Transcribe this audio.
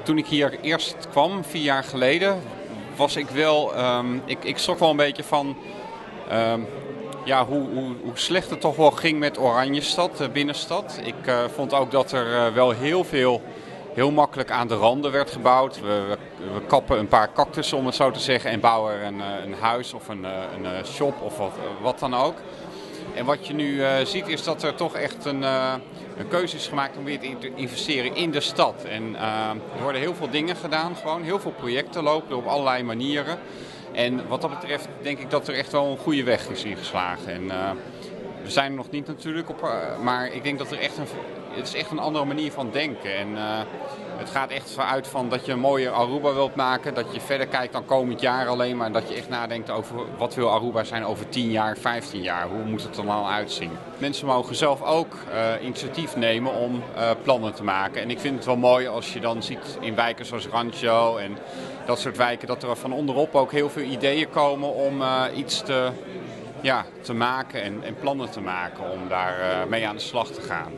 Toen ik hier eerst kwam, 4 jaar geleden, was ik wel... Ik schrok wel een beetje van hoe slecht het toch wel ging met Oranjestad, de binnenstad. Ik vond ook dat er wel heel makkelijk aan de randen werd gebouwd. We kappen een paar cactussen, om het zo te zeggen, en bouwen er een huis of een shop of wat dan ook. En wat je nu ziet is dat er toch echt een keuze is gemaakt om weer te investeren in de stad. En er worden heel veel dingen gedaan, gewoon heel veel projecten lopen op allerlei manieren. En wat dat betreft denk ik dat er echt wel een goede weg is ingeslagen. En we zijn er nog niet natuurlijk op, maar ik denk dat het is echt een andere manier van denken. En het gaat echt vanuit van dat je een mooie Aruba wilt maken, dat je verder kijkt dan komend jaar alleen, maar dat je echt nadenkt over wat wil Aruba zijn over 10 jaar, 15 jaar, hoe moet het er dan uitzien. Mensen mogen zelf ook initiatief nemen om plannen te maken. En ik vind het wel mooi als je dan ziet in wijken zoals Rancho en dat soort wijken, dat er van onderop ook heel veel ideeën komen om iets te maken en plannen te maken om daar mee aan de slag te gaan.